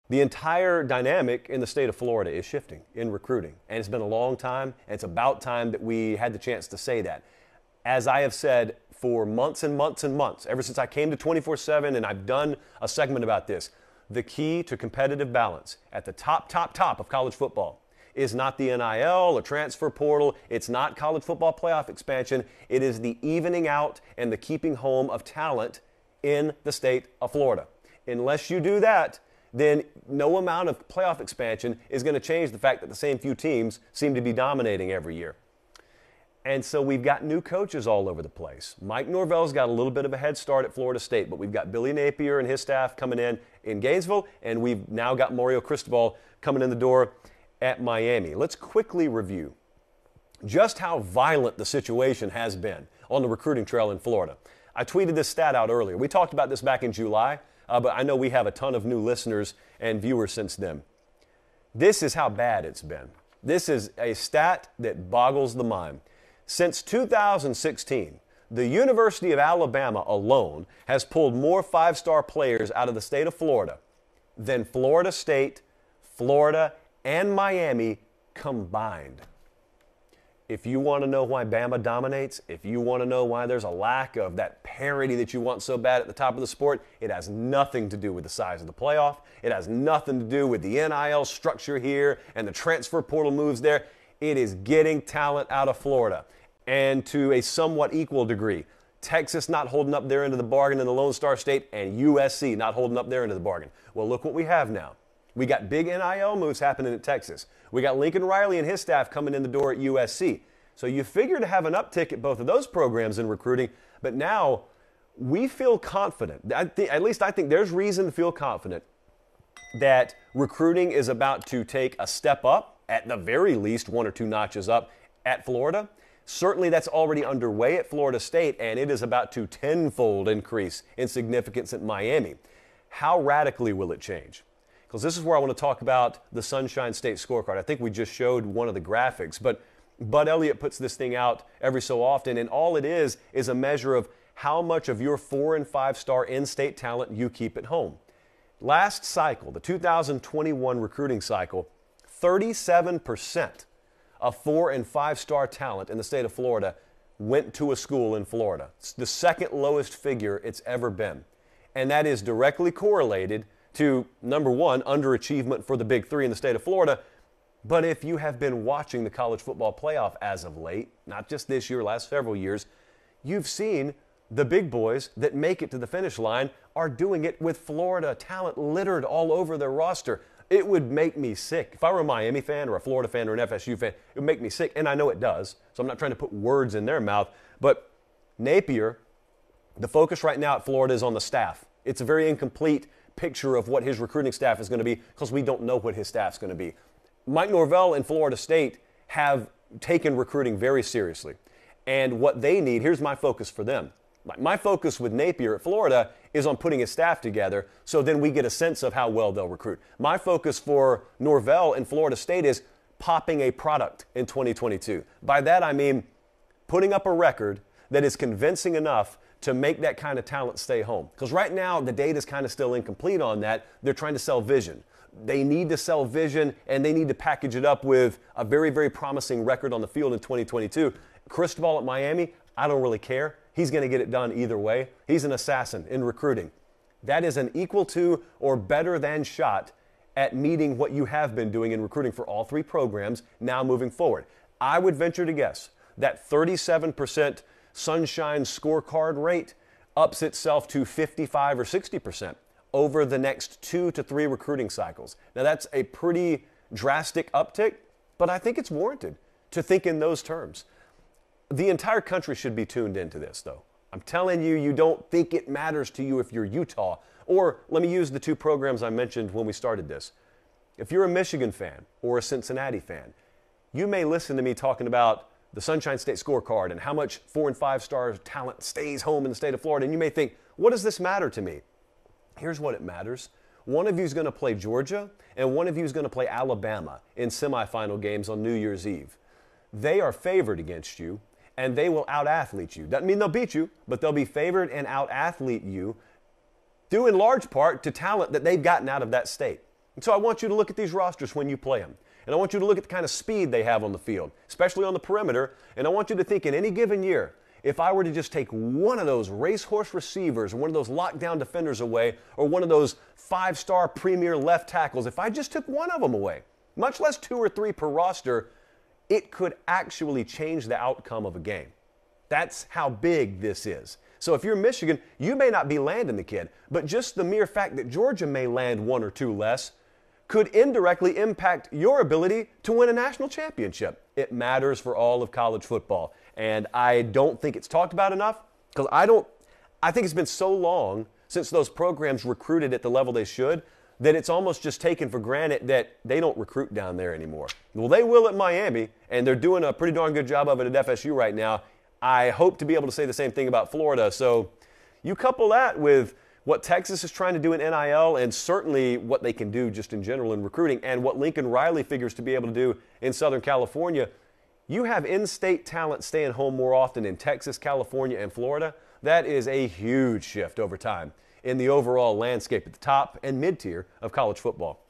The entire dynamic in the state of Florida is shifting in recruiting, and it's been a long time, and it's about time that we had the chance to say that. As I have said for months and months and months, ever since I came to 24/7, and I've done a segment about this, the key to competitive balance at the top of college football is not the NIL or transfer portal. It's not college football playoff expansion. It is the evening out and the keeping home of talent in the state of Florida. Unless you do that, then no amount of playoff expansion is going to change the fact that the same few teams seem to be dominating every year. And so we've got new coaches all over the place. Mike Norvell's got a little bit of a head start at Florida State, but we've got Billy Napier and his staff coming in Gainesville, and we've now got Mario Cristobal coming in the door at Miami. Let's quickly review just how violent the situation has been on the recruiting trail in Florida. I tweeted this stat out earlier. We talked about this back in July, but I know we have a ton of new listeners and viewers since then. This is how bad it's been. This is a stat that boggles the mind. Since 2016, the University of Alabama alone has pulled more five-star players out of the state of Florida than Florida State, Florida, and Miami combined. If you want to know why Bama dominates, if you want to know why there's a lack of that parity that you want so bad at the top of the sport, it has nothing to do with the size of the playoff. It has nothing to do with the NIL structure here and the transfer portal moves there. It is getting talent out of Florida. And to a somewhat equal degree, Texas not holding up their end of the bargain in the Lone Star State, and USC not holding up their end of the bargain. Well, look what we have now. We got big NIL moves happening at Texas. We got Lincoln Riley and his staff coming in the door at USC. So you figure to have an uptick at both of those programs in recruiting, but now we feel confident. At least I think there's reason to feel confident that recruiting is about to take a step up, at the very least one or two notches up at Florida. Certainly that's already underway at Florida State, and it is about to tenfold increase in significance at Miami. How radically will it change? Because this is where I want to talk about the Sunshine State scorecard. I think we just showed one of the graphics, but Bud Elliott puts this thing out every so often, and all it is a measure of how much of your 4- and 5-star in-state talent you keep at home. Last cycle, the 2021 recruiting cycle, 37% of 4- and 5-star talent in the state of Florida went to a school in Florida. It's the second lowest figure it's ever been. And that is directly correlated to, number one, underachievement for the big three in the state of Florida. But if you have been watching the college football playoff as of late, not just this year, last several years, you've seen the big boys that make it to the finish line are doing it with Florida talent littered all over their roster. It would make me sick. If I were a Miami fan or a Florida fan or an FSU fan, it would make me sick, and I know it does, so I'm not trying to put words in their mouth. But Napier, the focus right now at Florida is on the staff. It's a very incomplete picture of what his recruiting staff is going to be because we don't know what his staff's going to be. Mike Norvell and Florida State have taken recruiting very seriously. And what they need, here's my focus for them. My focus with Napier at Florida is on putting his staff together so then we get a sense of how well they'll recruit. My focus for Norvell and Florida State is popping a product in 2022. By that I mean putting up a record that is convincing enough to make that kind of talent stay home. Because right now the data is kind of still incomplete on that. They're trying to sell vision. They need to sell vision, and they need to package it up with a very, very promising record on the field in 2022. Cristobal at Miami, I don't really care. He's going to get it done either way. He's an assassin in recruiting. That is an equal to or better than shot at meeting what you have been doing in recruiting for all three programs now moving forward. I would venture to guess that 37% Sunshine scorecard rate ups itself to 55 or 60% over the next 2 to 3 recruiting cycles. Now that's a pretty drastic uptick, but I think it's warranted to think in those terms. The entire country should be tuned into this, though. I'm telling you, you don't think it matters to you if you're Utah. Or let me use the two programs I mentioned when we started this. If you're a Michigan fan or a Cincinnati fan, you may listen to me talking about the Sunshine State scorecard and how much 4- and 5-star talent stays home in the state of Florida, and you may think, what does this matter to me? Here's what it matters. One of you is going to play Georgia, and one of you is going to play Alabama in semifinal games on New Year's Eve. They are favored against you, and they will out-athlete you. Doesn't mean they'll beat you, but they'll be favored and out-athlete you due in large part to talent that they've gotten out of that state. And so I want you to look at these rosters when you play them. And I want you to look at the kind of speed they have on the field, especially on the perimeter. And I want you to think in any given year, if I were to just take one of those racehorse receivers, or one of those lockdown defenders away, or one of those five-star premier left tackles, if I just took one of them away, much less 2 or 3 per roster, it could actually change the outcome of a game. That's how big this is. So if you're Michigan, you may not be landing the kid, but just the mere fact that Georgia may land 1 or 2 less could indirectly impact your ability to win a national championship. It matters for all of college football. And I don't think it's talked about enough, because I think it's been so long since those programs recruited at the level they should that it's almost just taken for granted that they don't recruit down there anymore. Well, they will at Miami, and they're doing a pretty darn good job of it at FSU right now. I hope to be able to say the same thing about Florida. So you couple that with what Texas is trying to do in NIL, and certainly what they can do just in general in recruiting, and what Lincoln Riley figures to be able to do in Southern California. You have in-state talent staying home more often in Texas, California, and Florida. That is a huge shift over time in the overall landscape at the top and mid-tier of college football.